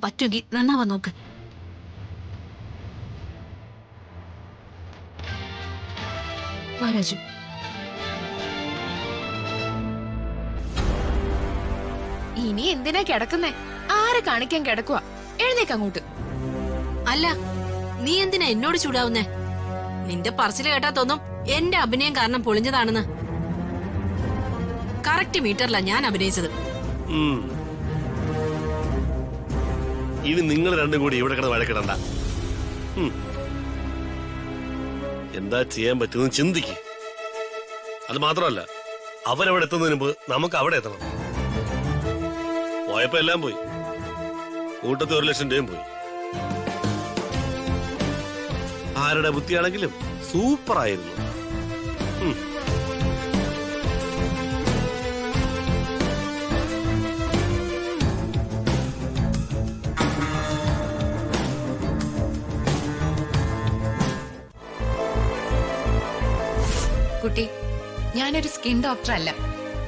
പറ്റുമെങ്കിൽ നന്നാവാ നോക്ക്. വാ രാജു. ഇനി എന്തിനാ കിടക്കുന്നേ? ആരെ കാണിക്കാൻ കിടക്കുവാ? എഴുന്നേക്ക് അങ്ങോട്ട്. അല്ല, നീ എന്തിനാ എന്നോട് ചൂടാവുന്നേ? നിന്റെ പറച്ചില് കേട്ടാ തോന്നും എന്റെ അഭിനയം കാരണം പൊളിഞ്ഞതാണെന്ന്. കറക്റ്റ് മീറ്ററിലാ ഞാൻ അഭിനയിച്ചത്. ഇനി നിങ്ങൾ രണ്ടും കൂടി ഇവിടെ കിടന്ന് വഴക്കിടണ്ട. എന്താ ചെയ്യാൻ പറ്റുമെന്ന് ചിന്തിക്ക്. അത് മാത്രമല്ല, അവരവിടെ എത്തുന്നതിന് മുമ്പ് നമുക്ക് അവിടെ എത്തണം. പോയപ്പോ എല്ലാം പോയി. കൂട്ടത്തിൽ 1 ലക്ഷം രൂപയും പോയി. ആരുടെ ബുദ്ധിയാണെങ്കിലും സൂപ്പറായിരുന്നു. കുട്ടി, ഞാനൊരു സ്കിൻ ഡോക്ടർ അല്ല.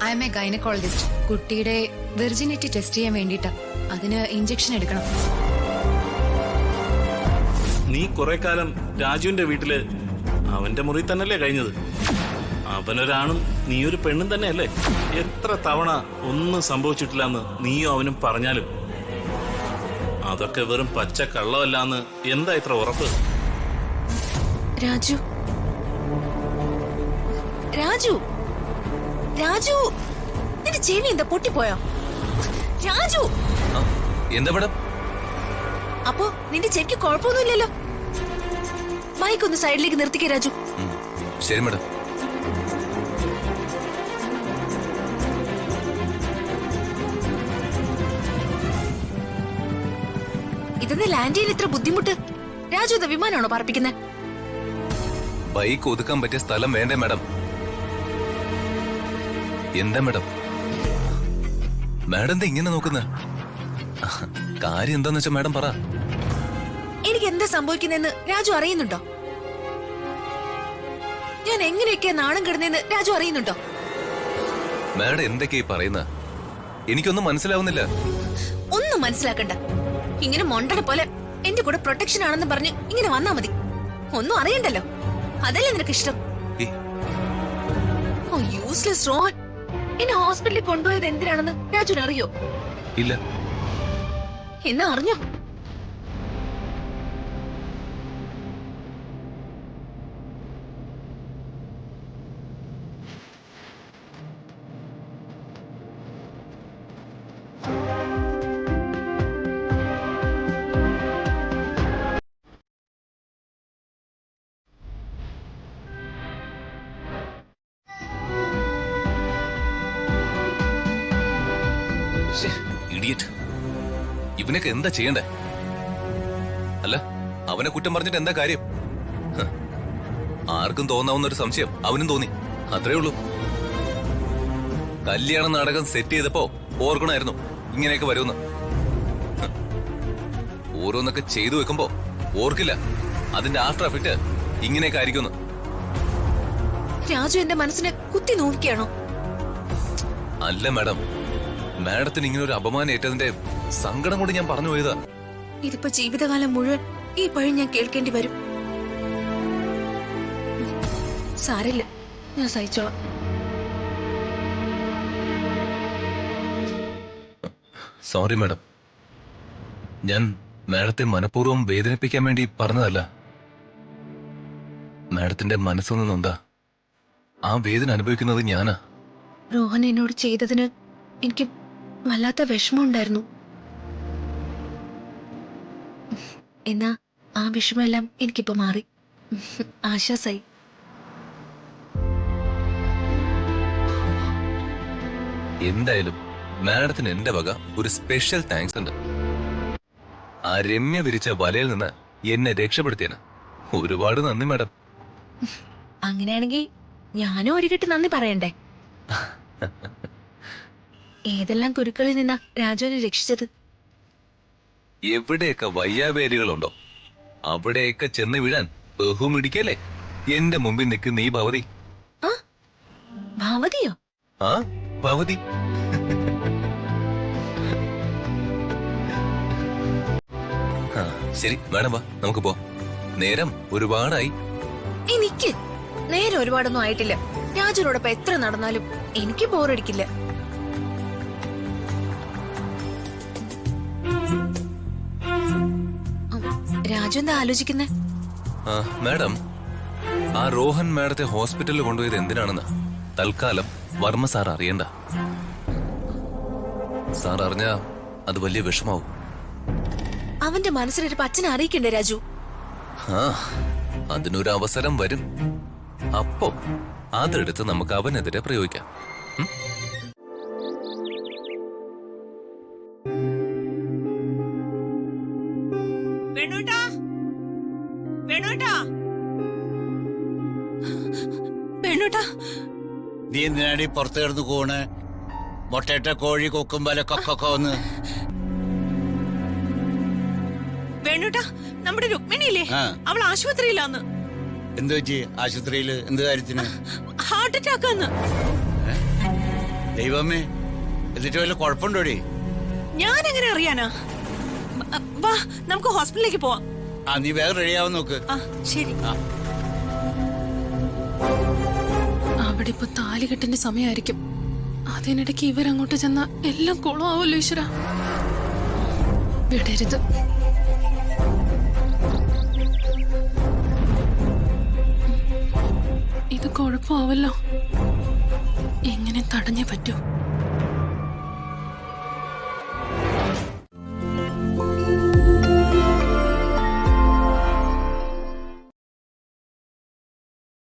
I M A gynaecologist. കുട്ടിയുടെ വെർജിനിറ്റി ടെസ്റ്റ് ചെയ്യാൻ വേണ്ടിട്ടാ. അതിന് ഇഞ്ചക്ഷൻ എടുക്കണം. നീ കുറെ കാലം രാജുവിന്റെ വീട്ടില് അവന്റെ മുറി തന്നെയല്ലേ കഴിഞ്ഞത്? അവനൊരാണും നീയൊരു പെണ്ണും തന്നെയല്ലേ? എത്ര തവണ ഒന്നും സംഭവിച്ചിട്ടില്ലെന്ന് നീയോ അവനും പറഞ്ഞാലും അതൊക്കെ വെറും പച്ച കള്ളമല്ലാന്ന് എന്താ ഇത്ര ഉറപ്പ്? രാജു, രാജു, രാജു, നിന്റെ ചെവി എന്താ പൊട്ടിപ്പോയോ? രാജു, എന്താ മേഡം? അപ്പോ നിന്റെ ചെവിക്ക് കുഴപ്പമൊന്നുമില്ലല്ലോ. മൈക്കൊന്ന് സൈഡിലേക്ക് നിർത്തിക്കേ രാജു. ശരി മേഡം. ഇതെന്ന് ലാൻഡ് ചെയ്യാൻ ഇത്ര ബുദ്ധിമുട്ട്? രാജു, ഇത് വിമാനമാണോ പറപ്പിക്കുന്നത്? ബൈക്ക് ഒതുക്കാൻ പറ്റിയ സ്ഥലം വേണ്ടേ മേഡം? എന്താ മേഡം മേഡം എന്താ ഇങ്ങനെ നോക്കുന്ന? കാര്യം എന്താന്ന് വെച്ചാ മേഡം പറ. എനിക്ക് എന്താ സംഭവിക്കുന്നെന്ന് രാജു അറിയുന്നുണ്ടോ? ഞാൻ എങ്ങനെയൊക്കെയാ നാണം കിടന്നെന്ന് രാജു അറിയുന്നുണ്ടോ? മേഡം എന്തൊക്കെയാ പറയുന്ന? എനിക്കൊന്നും മനസ്സിലാവുന്നില്ല. ഒന്നും മനസ്സിലാക്കണ്ട. ഇങ്ങനെ മൊണ്ടനെ പോലെ എന്റെ കൂടെ പ്രൊട്ടക്ഷൻ ആണെന്ന് പറഞ്ഞ് ഇങ്ങനെ വന്നാ മതി. ഒന്നും അറിയണ്ടല്ലോ. അതല്ലേ നിനക്ക് ഇഷ്ടം? ഓ യൂസ്ലെസ് റോഹൻ. എന്നെ ഹോസ്പിറ്റലിൽ കൊണ്ടുപോയത് എന്തിനാണെന്ന് രാജുവിന് അറിയോ? ഇല്ല. എന്നാ അറിഞ്ഞോ? ഇഡിയറ്റ്. ഇവനൊക്കെ എന്താ ചെയ്യണ്ടേ? അല്ല, അവനെ കുറ്റം പറഞ്ഞിട്ട് എന്താ കാര്യം? ആർക്കും തോന്നാവുന്ന ഒരു സംശയം അവനും തോന്നി. അത്രേ ഉള്ളൂ. കല്യാണ നാടകം സെറ്റ് ചെയ്തപ്പോ ഓർക്കണമായിരുന്നു ഇങ്ങനെയൊക്കെ വരുമെന്ന്. ഓരോന്നൊക്കെ ചെയ്തു വെക്കുമ്പോ ഓർക്കില്ല അതിന്റെ ആഫ്റ്റർ എഫക്റ്റ് ഇങ്ങനെയൊക്കെ ആയിരിക്കുമെന്ന്. രാജു എന്റെ മനസ്സിനെ കുത്തി നോക്കിയാണോ? അല്ല മാഡം, മാഡത്തിന് ഇങ്ങനെ ഒരു അപമാനം ഏറ്റതിന്റെ സങ്കടം കൊണ്ട് ഞാൻ പറഞ്ഞു പോയതാ. ഇതിപ്പോ ജീവിതകാലം മുഴുവൻ ഈ പഴി ഞാൻ കേൾക്കേണ്ടി വരും. സാരമില്ല, ഞാൻ സഹിച്ചോളാം. സോറി മാഡം, ഞാൻ മാഡത്തെ മനഃപൂർവ്വം വേദനിപ്പിക്കാൻ വേണ്ടി പറഞ്ഞതല്ല. മാഡത്തിന്റെ മനസ്സൊന്നും നൊന്താ ആ വേദന അനുഭവിക്കുന്നത് ഞാനാ. രോഹൻ എന്നോട് ചെയ്തതിന് എനിക്ക് വല്ലാത്ത വിഷമമുണ്ടായിരുന്നു. എന്നാ ആ വിഷമെല്ലാം എനിക്കിപ്പോ മാറി. ആശ്വാസായി. എന്തായാലും മാഡത്തിന് എന്റെ വക ഒരു സ്പെഷ്യൽ താങ്ക്സ് ഉണ്ട്. ആ രമ്യ വിരിച്ച വലയിൽ നിന്ന് എന്നെ രക്ഷപ്പെടുത്തിയന് ഒരുപാട് നന്ദി മാഡം. അങ്ങനെയാണെങ്കിൽ ഞാനും ഒരു കെട്ട് നന്ദി പറയണ്ടേ? ഏതെല്ലാം കുരുക്കളിൽ നിന്നാ രാജുവിനെ രക്ഷിച്ചത്? എവിടെയൊക്കെ വയ്യാവേലികളുണ്ടോ അവിടെയൊക്കെ ചെന്ന് വീഴാൻ ബഹുമിടിക്കല്ലേ എന്റെ മുമ്പിൽ നിൽക്കുന്ന ഈ ഭവതി. ഭവതിയോ? ആ ഭവതി. ശരി മാഡം വാ നമുക്ക് പോ. നേരം ഒരുപാടായി. എനിക്ക് നേരെ ഒരുപാടൊന്നും ആയിട്ടില്ല. രാജുനോടൊപ്പം എത്ര നടന്നാലും എനിക്ക് ബോറടിക്കില്ല. രാജു എന്താ ആലോചിക്കുന്നേ? മാഡം, ആ റോഹൻ മാഡത്തെ ഹോസ്പിറ്റലിൽ കൊണ്ടുപോയത് എന്തിനാണെന്ന് തൽക്കാലം വർമ്മ സാർ അറിയണ്ട. സാർ അറിഞ്ഞ അത് വലിയ വിഷമാവും. അവന്റെ മനസ്സിലൊരു അച്ഛനെ അറിയിക്കണ്ടേ രാജു? ആ, അതിനൊരു അവസരം വരും. അപ്പോ അതെടുത്ത് നമുക്ക് അവനെതിരെ പ്രയോഗിക്കാം. നീ എന്തിനാടി പുറത്ത് കിടന്ന് കൂണ്? മുട്ടയിട്ട കോഴി കൊക്കുമ്പല കൊക്കൊന്ന്. വേണുട്ടാ, നമ്മുടെ രുക്മിണിയില്ലേ, ആ. അവൾ ആശുപത്രിയിലാന്ന്. എന്ത് പറ്റി ആശുപത്രിയില്? എന്ത് കാര്യത്തിന്? ഹാർട്ട് അറ്റാക്ക് ആന്ന്. ദൈവമേ, എന്നിട്ട് വല്ല കുഴപ്പമുണ്ടോടി? ഞാൻ എങ്ങനെ അറിയാനാ? വാ, നമുക്ക് ഹോസ്പിറ്റലിലേക്ക് പോവാം. ആ, നീ വേഗം റെഡിയാവാൻ നോക്ക്. ആ, ശരി. ആ. അവിടെ ഇപ്പൊ താലികെട്ടിന്റെ സമയമായിരിക്കും. അതിനിടയ്ക്ക് ഇവരങ്ങോട്ട് ചെന്ന എല്ലാം കുളമാവല്ലോ ഈശ്വര. വിടരുത്. ഇത് കുഴപ്പമാവല്ലോ. എങ്ങനെ തടഞ്ഞേ പറ്റൂ?